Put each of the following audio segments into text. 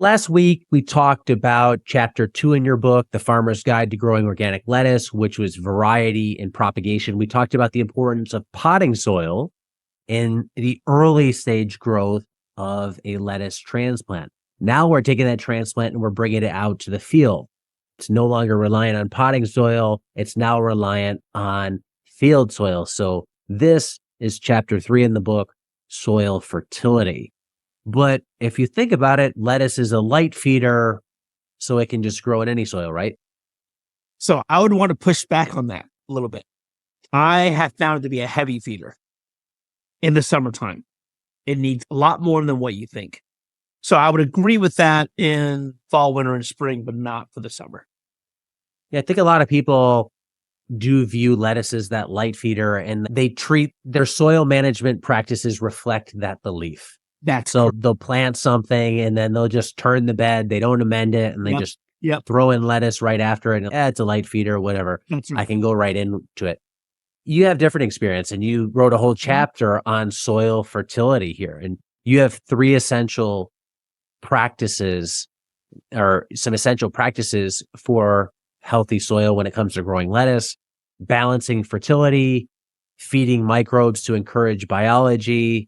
Last week, we talked about chapter 2 in your book, The Farmer's Guide to Growing Organic Lettuce, which was variety and propagation. We talked about the importance of potting soil in the early stage growth of a lettuce transplant. Now we're taking that transplant and we're bringing it out to the field. It's no longer reliant on potting soil. It's now reliant on field soil. So this is chapter 3 in the book, Soil Fertility. But if you think about it, lettuce is a light feeder, so it can just grow in any soil, right? So I would want to push back on that a little bit. I have found it to be a heavy feeder in the summertime. It needs a lot more than what you think. So I would agree with that in fall, winter, and spring, but not for the summer. Yeah, I think a lot of people do view lettuce as that light feeder, and they treat their soil management practices reflect that belief. So they'll plant something and then they'll just turn the bed. They don't amend it and they just throw in lettuce right after it. It's a light feeder, whatever. That's right. I can go right into it. You have different experience and you wrote a whole chapter on soil fertility here. And you have 3 essential practices or some essential practices for healthy soil when it comes to growing lettuce: balancing fertility, feeding microbes to encourage biology,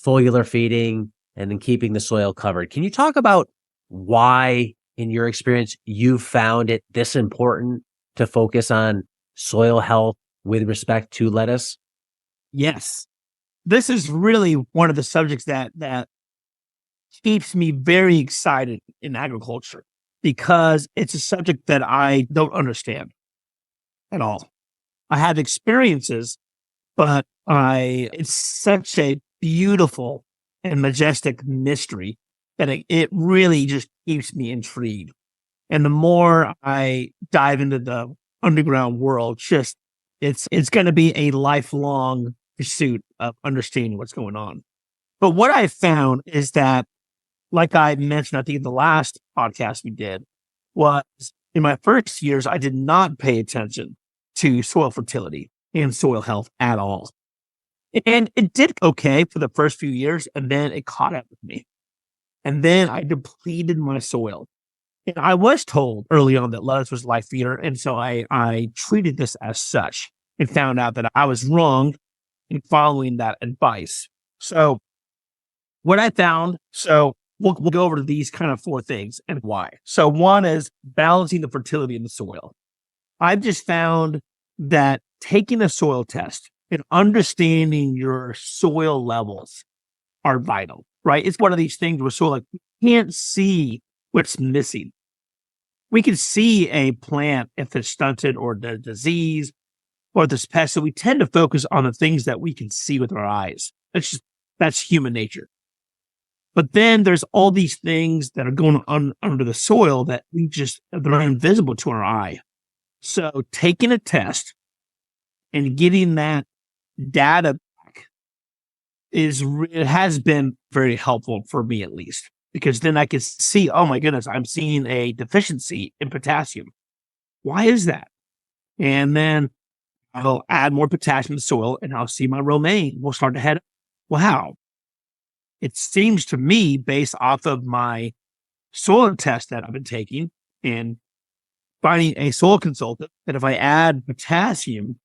foliar feeding, and then keeping the soil covered. Can you talk about why, in your experience, you found it this important to focus on soil health with respect to lettuce? Yes. This is really one of the subjects that keeps me very excited in agriculture because it's a subject that I don't understand at all. I have experiences, but it's such a beautiful and majestic mystery that it really just keeps me intrigued. And the more I dive into the underground world, it's going to be a lifelong pursuit of understanding what's going on. But what I found is that, like I mentioned, I think in the last podcast we did, was in my first years, I did not pay attention to soil fertility and soil health at all. And it did okay for the first few years, and then it caught up with me. And then I depleted my soil. And I was told early on that lettuce was life feeder, and so I treated this as such and found out that I was wrong in following that advice. So what I found, we'll go over to these kind of 4 things and why. So one is balancing the fertility in the soil. I've just found that taking a soil test and understanding your soil levels are vital, right? It's one of these things where soil, like, we can't see what's missing. We can see a plant if it's stunted or the disease or this pest. So we tend to focus on the things that we can see with our eyes. That's human nature. But then there's all these things that are going on under the soil that they're invisible to our eye. So taking a test and getting that data back it has been very helpful for me, at least, because then I can see, oh my goodness, I'm seeing a deficiency in potassium. Why is that? And then I'll add more potassium to the soil and I'll see my romaine will start to head up. Wow. It seems to me, based off of my soil test that I've been taking and finding a soil consultant, that if I add potassium,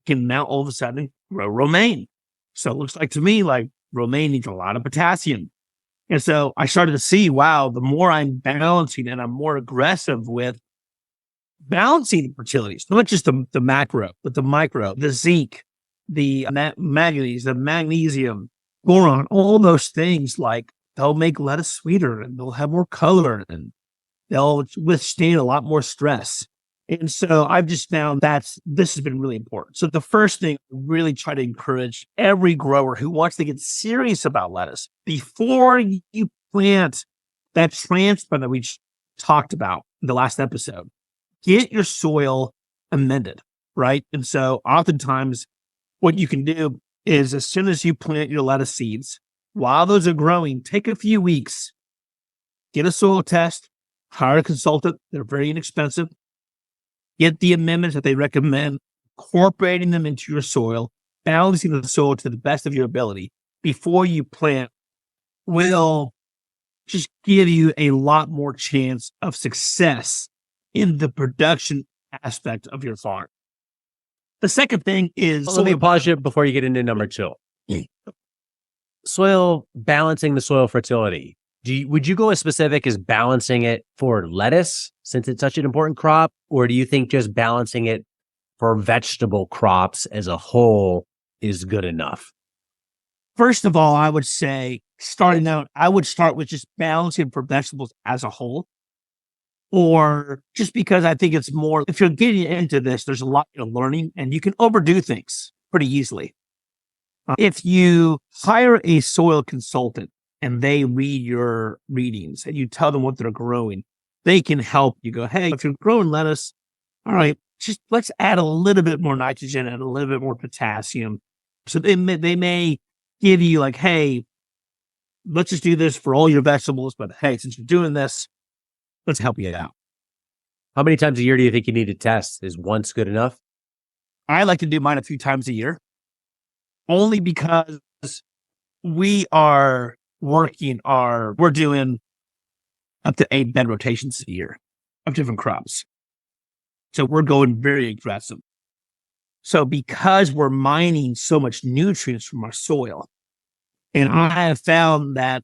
can now all of a sudden grow romaine. So it looks like to me like romaine needs a lot of potassium. And so I started to see, wow, the more I'm balancing and I'm more aggressive with balancing the fertilities, not just the macro, but the micro, the zinc, the manganese, the magnesium, boron, all those things, like, they'll make lettuce sweeter and they'll have more color and they'll withstand a lot more stress. And so I've just found this has been really important. So the first thing, I really try to encourage every grower who wants to get serious about lettuce, before you plant that transplant that we talked about in the last episode, get your soil amended, right? And so oftentimes what you can do is, as soon as you plant your lettuce seeds, while those are growing, take a few weeks, get a soil test, hire a consultant. They're very inexpensive. Get the amendments that they recommend, incorporating them into your soil, balancing the soil to the best of your ability before you plant will just give you a lot more chance of success in the production aspect of your farm. The second thing is... Well, let me pause you before you get into number 2. Balancing the soil fertility. Would you go as specific as balancing it for lettuce, since it's such an important crop? Or do you think just balancing it for vegetable crops as a whole is good enough? First of all, I would say, starting out, I would start with just balancing for vegetables as a whole. Or just because I think it's more, if you're getting into this, there's a lot you're learning and you can overdo things pretty easily. If you hire a soil consultant and they read your readings and you tell them what they're growing, they can help you go, hey, if you're growing lettuce, all right, just let's add a little bit more nitrogen and a little bit more potassium. So they may give you like, hey, let's just do this for all your vegetables, but hey, since you're doing this, let's help you out. How many times a year do you think you need to test? Is once good enough? I like to do mine a few times a year, only because we are we're doing up to 8 bed rotations a year of different crops. So we're going very aggressive. So because we're mining so much nutrients from our soil, and I have found that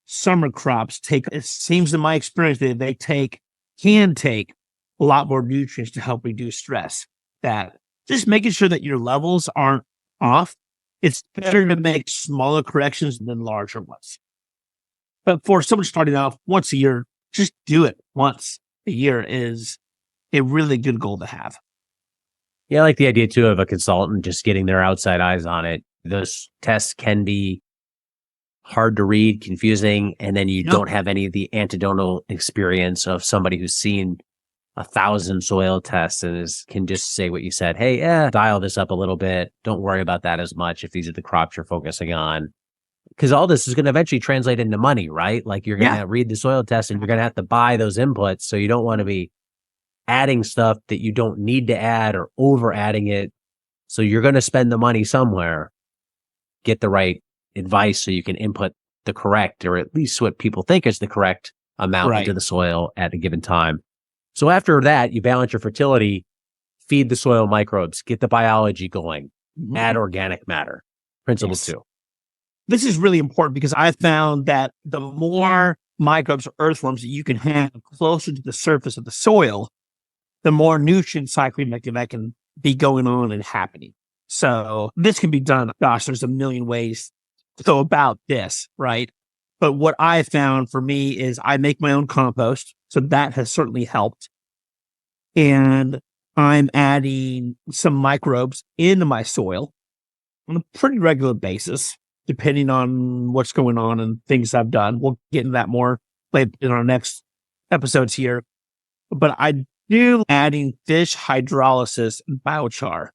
summer crops it seems in my experience that they can take a lot more nutrients to help reduce stress. That just making sure that your levels aren't off. It's better to make smaller corrections than larger ones. But for someone starting off once a year, just do it once a year is a really good goal to have. Yeah, I like the idea too of a consultant just getting their outside eyes on it. Those tests can be hard to read, confusing, and then you don't have any of the anecdotal experience of somebody who's seen 1,000 soil tests and can just say what you said. Hey, dial this up a little bit. Don't worry about that as much if these are the crops you're focusing on. Because all this is going to eventually translate into money, right? Like you're going to read the soil test and you're going to have to buy those inputs. So you don't want to be adding stuff that you don't need to add or over adding it. So you're going to spend the money somewhere. Get the right advice so you can input the correct, or at least what people think is the correct amount into the soil at a given time. So after that, you balance your fertility, feed the soil microbes, get the biology going, add organic matter. Principle 2. This is really important because I found that the more microbes or earthworms that you can have closer to the surface of the soil, the more nutrient cycling that can be going on and happening. So this can be done. Gosh, there's a million ways to go about this, right? But what I found for me is I make my own compost. So that has certainly helped. And I'm adding some microbes into my soil on a pretty regular basis, depending on what's going on and things I've done. We'll get into that more later in our next episodes here. But I do adding fish hydrolysis and biochar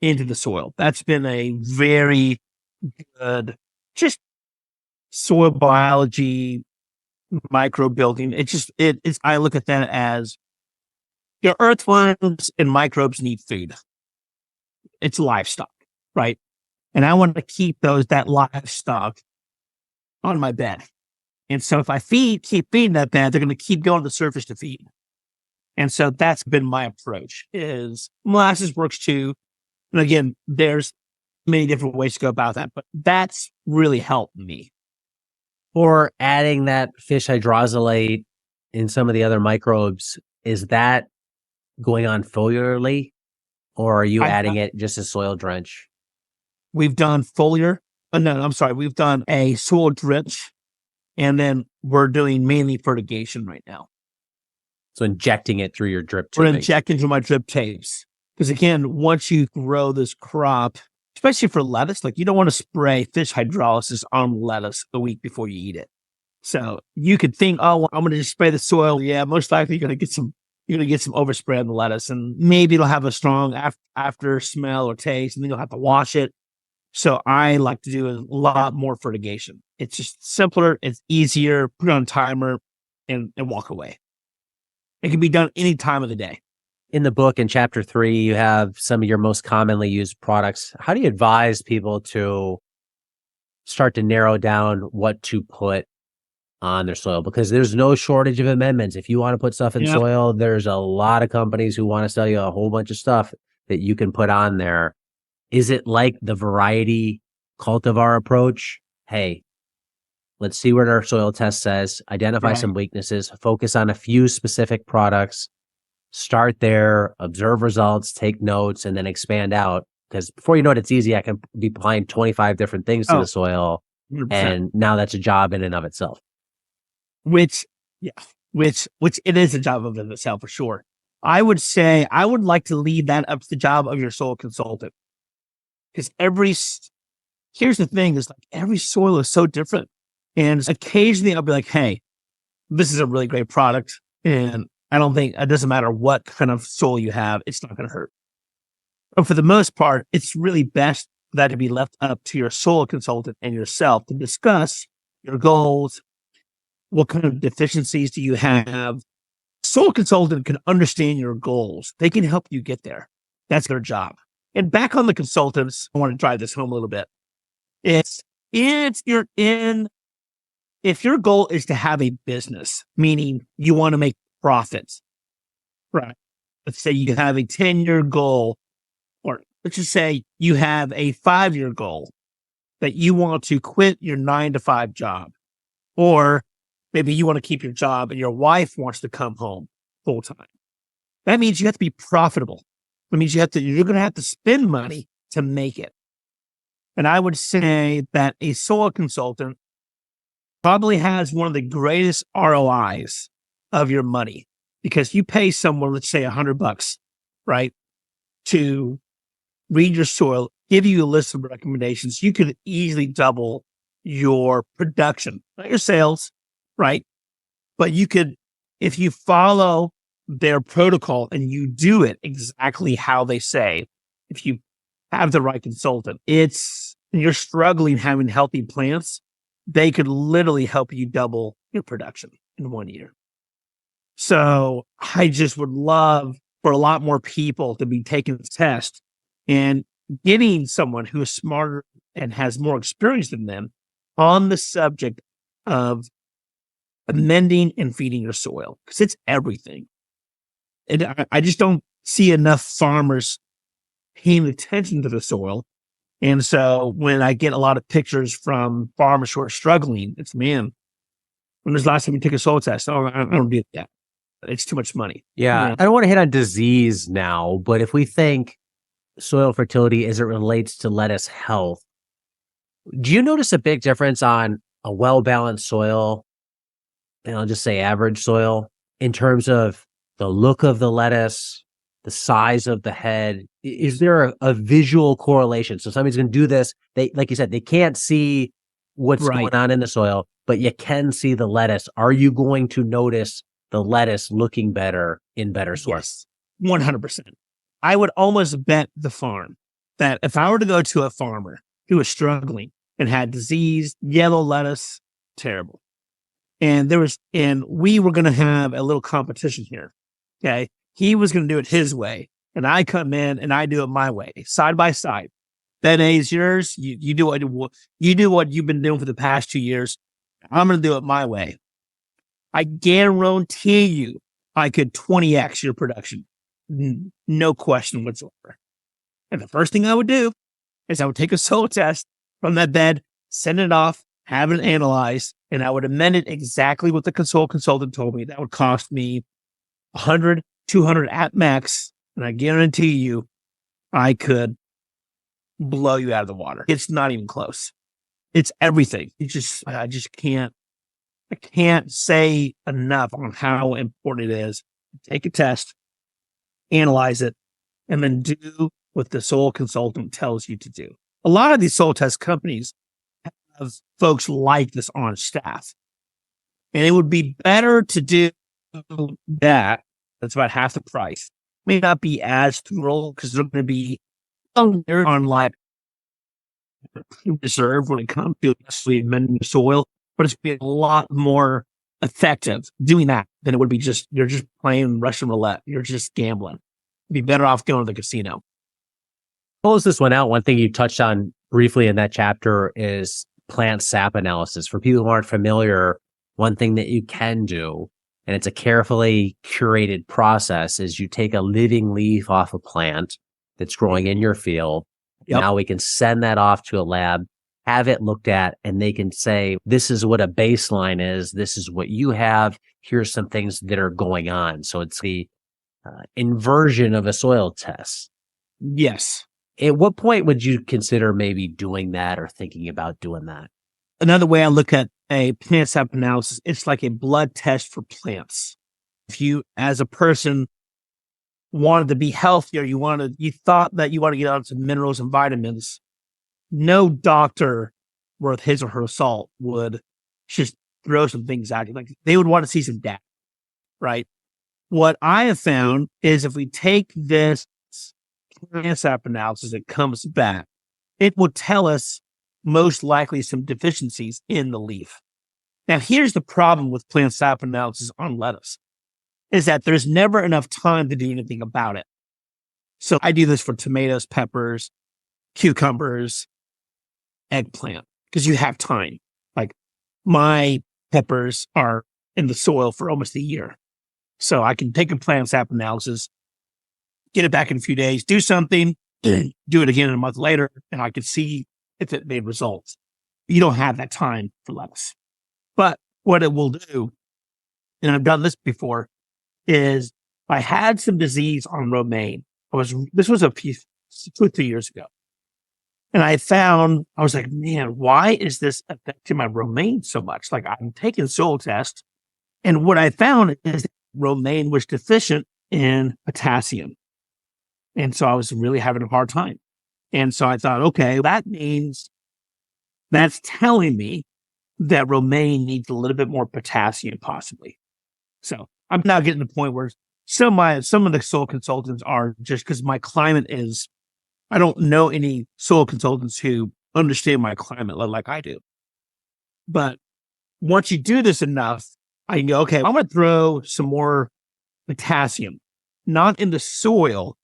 into the soil. That's been a very good, just soil biology, micro building. It's, I look at that as your earthworms and microbes need food. It's livestock, right? And I want to keep that livestock on my bed. And so if I keep feeding that bed, they're going to keep going to the surface to feed. And so that's been my approach. Is molasses works too. And again, there's many different ways to go about that, but that's really helped me. Or adding that fish hydroxylate in some of the other microbes, is that going on foliarly, or are you adding it just as soil drench? We've done foliar. No, I'm sorry. We've done a soil drench, and then we're doing mainly fertigation right now. So injecting it through your drip tubing. We're injecting through my drip tapes. Because again, once you grow this crop, especially for lettuce, like you don't want to spray fish hydrolysis on lettuce a week before you eat it. So you could think, oh, well, I'm going to just spray the soil. Yeah, most likely you're going to get some overspray on the lettuce, and maybe it'll have a strong after smell or taste, and then you'll have to wash it. So I like to do a lot more fertigation. It's just simpler. It's easier. Put it on a timer and walk away. It can be done any time of the day. In the book, in chapter 3, you have some of your most commonly used products. How do you advise people to start to narrow down what to put on their soil because there's no shortage of amendments. If you want to put stuff in Yep. soil, there's a lot of companies who want to sell you a whole bunch of stuff that you can put on there. Is it like the variety cultivar approach? Hey, let's see what our soil test says, identify some Right. weaknesses, focus on a few specific products, start there, observe results, take notes, and then expand out. Because before you know it, it's easy. I can be applying 25 different things to the Oh, soil, 100%. and now that's a job in and of itself. Which, yeah, which it is a job of itself for sure. I would say I would like to leave that up to the job of your soil consultant because here's the thing: is like every soil is so different, and occasionally I'll be like, hey, this is a really great product, and I don't think it doesn't matter what kind of soil you have, it's not going to hurt. But for the most part, it's really best for that to be left up to your soil consultant and yourself to discuss your goals. What kind of deficiencies do you have? Soil consultant can understand your goals. They can help you get there. That's their job. And back on the consultants, I want to drive this home a little bit. If your goal is to have a business, meaning you want to make profits, right? Let's say you have a 10-year goal, or let's just say you have a 5-year goal that you want to quit your 9-to-5 job, or maybe you want to keep your job and your wife wants to come home full time. That means you have to be profitable. That means you're going to have to spend money to make it. And I would say that a soil consultant probably has one of the greatest ROIs of your money because you pay someone, let's say $100, right, to read your soil, give you a list of recommendations. You could easily double your production, not your sales, right? But you could, if you follow their protocol and you do it exactly how they say, if you have the right consultant, you're struggling having healthy plants, they could literally help you double your production in 1 year. So I just would love for a lot more people to be taking the test and getting someone who is smarter and has more experience than them on the subject of amending and feeding your soil because it's everything. And I just don't see enough farmers paying attention to the soil. And so when I get a lot of pictures from farmers who are struggling, it's, man, when was the last time you took a soil test? Oh, I don't do that. It's too much money. Yeah. I don't want to hit on disease now, but if we think soil fertility as it relates to lettuce health, do you notice a big difference on a well-balanced soil, and I'll just say average soil, in terms of the look of the lettuce, the size of the head? Is there a visual correlation? So somebody's going to do this. They, like you said, they can't see what's going on in the soil, but you can see the lettuce. Are you going to notice the lettuce looking better in better soil? Yes, 100%. I would almost bet the farm that if I were to go to a farmer who was struggling and had diseased yellow lettuce, terrible. And we were going to have a little competition here. Okay. He was going to do it his way. And I come in and I do it my way, side by side. That A is yours. You do what you've been doing for the past 2 years. I'm going to do it my way. I guarantee you I could 20x your production. No question whatsoever. And the first thing I would do is I would take a soil test from that bed, send it off, have it analyzed, and I would amend it exactly what the soil consultant told me. That would cost me 100, 200 at max. And I guarantee you I could blow you out of the water. It's not even close. It's everything. I can't say enough on how important it is. Take a test, analyze it, and then do what the soil consultant tells you to do. A lot of these soil test companies have folks like this on staff. And it would be better to do that. That's about half the price. May not be as thorough because they're going to be on like reserve when it comes to actually amending the soil, but it's going to be a lot more effective doing that than it would be you're just playing Russian roulette. You're just gambling. You'd be better off going to the casino. Close this one out. One thing you touched on briefly in that chapter is plant sap analysis. For people who aren't familiar, one thing that you can do, and it's a carefully curated process, is you take a living leaf off a plant that's growing in your field. Yep. Now we can send that off to a lab, have it looked at, and they can say, this is what a baseline is. This is what you have. Here's some things that are going on. So it's the inversion of a soil test. Yes. At what point would you consider maybe doing that or thinking about doing that? Another way I look at a plant sap analysis, it's like a blood test for plants. If you, as a person, wanted to be healthier, you thought that you want to get on some minerals and vitamins, no doctor worth his or her salt would just throw some things at you. Like, they would want to see some data, right? What I have found is if we take this plant sap analysis that comes back, it will tell us most likely some deficiencies in the leaf. Now, here's the problem with plant sap analysis on lettuce, is that there's never enough time to do anything about it. So I do this for tomatoes, peppers, cucumbers, eggplant, because you have time. Like, my peppers are in the soil for almost a year. So I can take a plant sap analysis, get it back in a few days, do something, do it again a month later, and I can see if it made results. You don't have that time for lettuce. But what it will do, and I've done this before, is I had some disease on romaine. This was 2 or 3 years ago. And I was like, man, why is this affecting my romaine so much? Like, I'm taking soil tests, and what I found is romaine was deficient in potassium. And so I was really having a hard time. And so I thought, okay, that means that's telling me that romaine needs a little bit more potassium, possibly. So I'm now getting to the point where some of the soil consultants are, just because my climate is, I don't know any soil consultants who understand my climate like I do. But once you do this enough, I can go, okay, I'm going to throw some more potassium, not in the soil,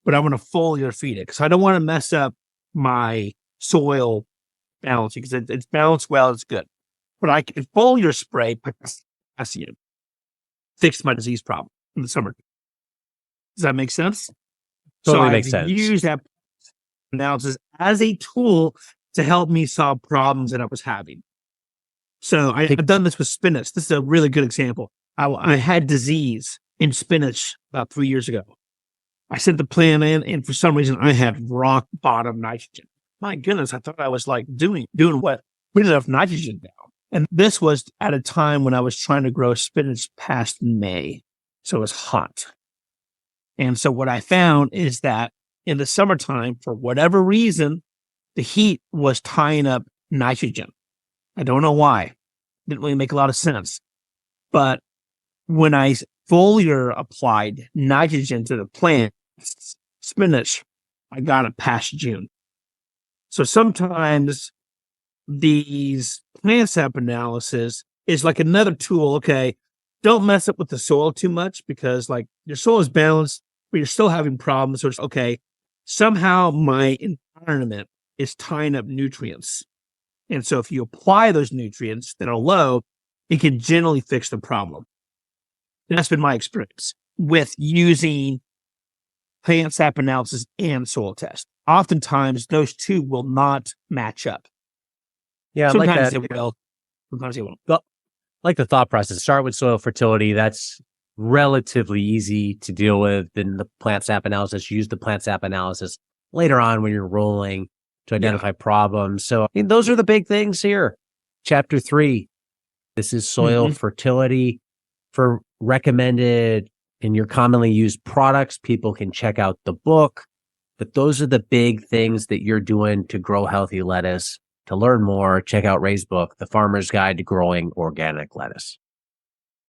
but I'm going to foliar feed it, because I don't want to mess up my soil balance, because it's balanced well, it's good. But I can foliar spray potassium, fix my disease problem in the summer. Does that make sense? Totally so makes I've sense. used that analysis as a tool to help me solve problems that I was having. So I've done this with spinach. This is a really good example. I had disease in spinach about 3 years ago. I sent the plant in, and for some reason I had rock bottom nitrogen. My goodness, I thought I was like doing what? We didn't have nitrogen down. And this was at a time when I was trying to grow spinach past May. So it was hot. And so what I found is that in the summertime, for whatever reason, the heat was tying up nitrogen. I don't know why. Didn't really make a lot of sense. But when I foliar applied nitrogen to the plant, spinach, I got it past June. So sometimes these plant sap analysis is like another tool. Okay, don't mess up with the soil too much, because like your soil is balanced, but you're still having problems. So it's okay, somehow my environment is tying up nutrients. And so if you apply those nutrients that are low, it can generally fix the problem. And that's been my experience with using plant sap analysis and soil test. Oftentimes, those two will not match up. Yeah, I sometimes like that. they will, sometimes they won't. Well, I like the thought process. Start with soil fertility. That's relatively easy to deal with. Then the plant sap analysis, use the plant sap analysis later on when you're rolling to identify problems. So I mean, those are the big things here. Chapter 3, this is soil fertility. For recommended and your commonly used products, people can check out the book. But those are the big things that you're doing to grow healthy lettuce. To learn more, check out Ray's book, The Farmer's Guide to Growing Organic Lettuce.